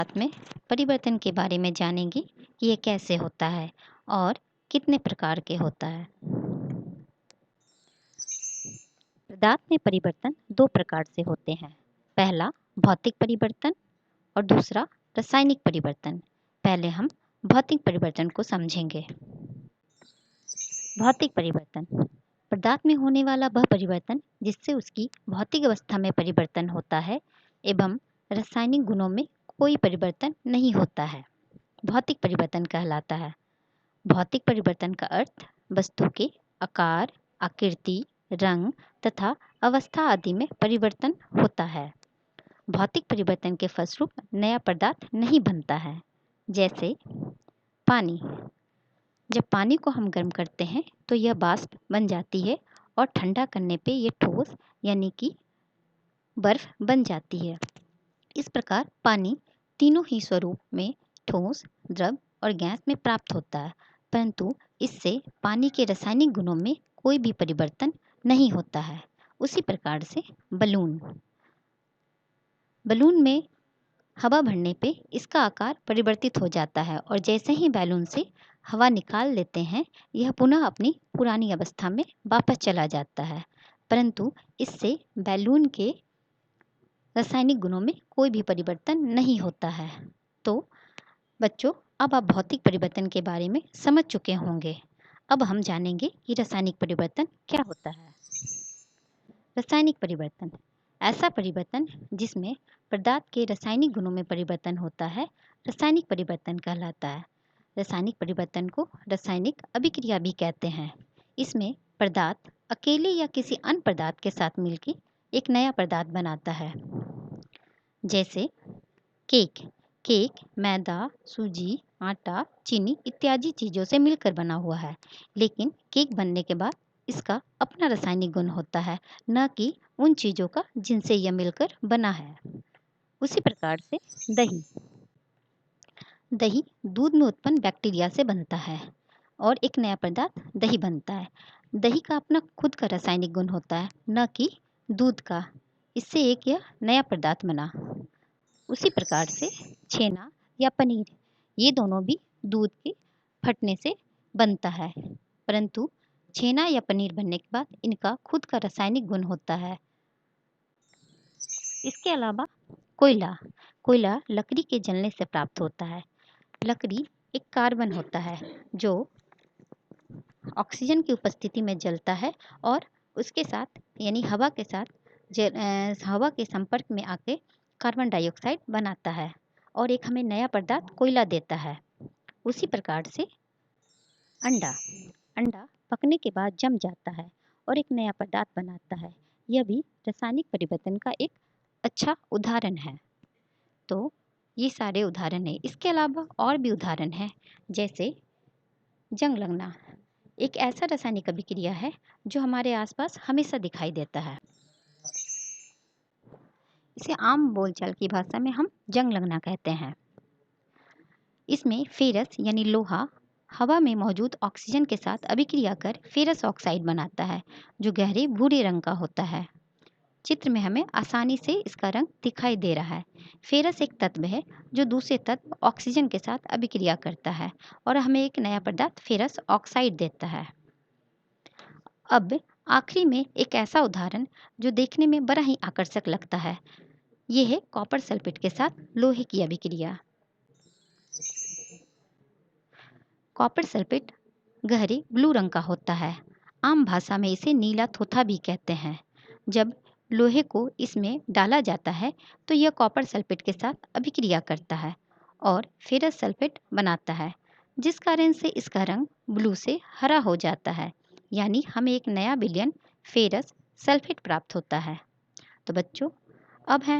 साथ में परिवर्तन के बारे में जानेंगे कि ये कैसे होता है और कितने प्रकार के होता है। पदार्थ में परिवर्तन दो प्रकार से होते हैं। पहला भौतिक परिवर्तन और दूसरा रासायनिक परिवर्तन। पहले हम भौतिक परिवर्तन को समझेंगे। भौतिक परिवर्तन पदार्थ में होने वाला वह परिवर्तन जिससे उसकी भौतिक अवस्था में परिवर्तन होता है एवं रासायनिक गुणों में कोई परिवर्तन नहीं होता है, भौतिक परिवर्तन कहलाता है। भौतिक परिवर्तन का अर्थ वस्तु के आकार, आकृति, रंग तथा अवस्था आदि में परिवर्तन होता है। भौतिक परिवर्तन के फलस्वरूप नया पदार्थ नहीं बनता है। जैसे पानी, जब पानी को हम गर्म करते हैं तो यह वाष्प बन जाती है और ठंडा करने पे यह ठोस यानी कि बर्फ बन जाती है। इस प्रकार पानी तीनों ही स्वरूप में ठोस, द्रव और गैस में प्राप्त होता है, परंतु इससे पानी के रासायनिक गुणों में कोई भी परिवर्तन नहीं होता है। उसी प्रकार से बलून में हवा भरने पे इसका आकार परिवर्तित हो जाता है और जैसे ही बैलून से हवा निकाल लेते हैं यह पुनः अपनी पुरानी अवस्था में वापस चला जाता है, परंतु इससे बैलून के रासायनिक गुणों में कोई भी परिवर्तन नहीं होता है। तो बच्चों, अब आप भौतिक परिवर्तन के बारे में समझ चुके होंगे। अब हम जानेंगे कि रासायनिक परिवर्तन क्या होता है। रासायनिक परिवर्तन ऐसा परिवर्तन जिसमें पदार्थ के रासायनिक गुणों में परिवर्तन होता है रासायनिक परिवर्तन कहलाता है। रासायनिक परिवर्तन को रासायनिक अभिक्रिया भी कहते हैं। इसमें पदार्थ अकेले या किसी अन्य पदार्थ के साथ मिलकर एक नया पदार्थ बनाता है। जैसे केक मैदा, सूजी, आटा, चीनी इत्यादि चीज़ों से मिलकर बना हुआ है, लेकिन केक बनने के बाद इसका अपना रासायनिक गुण होता है, न कि उन चीज़ों का जिनसे यह मिलकर बना है। उसी प्रकार से दही दूध में उत्पन्न बैक्टीरिया से बनता है और एक नया पदार्थ दही बनता है। दही का अपना खुद का रासायनिक गुण होता है, न कि दूध का। इससे एक यह नया पदार्थ बना। उसी प्रकार से छेना या पनीर, ये दोनों भी दूध के फटने से बनता है, परंतु छेना या पनीर बनने के बाद इनका खुद का रासायनिक गुण होता है। इसके अलावा कोयला लकड़ी के जलने से प्राप्त होता है। लकड़ी एक कार्बन होता है जो ऑक्सीजन की उपस्थिति में जलता है और उसके साथ यानी हवा के संपर्क में आके कार्बन डाइऑक्साइड बनाता है और एक हमें नया पदार्थ कोयला देता है। उसी प्रकार से अंडा पकने के बाद जम जाता है और एक नया पदार्थ बनाता है। यह भी रासायनिक परिवर्तन का एक अच्छा उदाहरण है। तो ये सारे उदाहरण हैं। इसके अलावा और भी उदाहरण हैं, जैसे जंग लगना एक ऐसा रासायनिक अभिक्रिया है जो हमारे आसपास हमेशा दिखाई देता है। इसे आम बोलचाल की भाषा में हम जंग लगना कहते हैं। इसमें फेरस यानी लोहा हवा में मौजूद ऑक्सीजन के साथ अभिक्रिया कर फेरस ऑक्साइड बनाता है जो गहरे भूरे रंग का होता है। चित्र में हमें आसानी से इसका रंग दिखाई दे रहा है। फेरस एक तत्व है जो दूसरे तत्व ऑक्सीजन के साथ अभिक्रिया करता है और हमें एक नया पदार्थ फेरस ऑक्साइड देता है। अब आखिरी में एक ऐसा उदाहरण जो देखने में बड़ा ही आकर्षक लगता है, ये है कॉपर सल्फेट के साथ लोहे की अभिक्रिया। कॉपर सल्फेट गहरे ब्लू रंग का होता है। आम भाषा में इसे नीला थोथा भी कहते हैं। जब लोहे को इसमें डाला जाता है तो यह कॉपर सल्फेट के साथ अभिक्रिया करता है और फेरस सल्फेट बनाता है, जिस कारण से इसका रंग ब्लू से हरा हो जाता है, यानी हमें एक नया विलयन फेरस सल्फेट प्राप्त होता है। तो बच्चों, अब है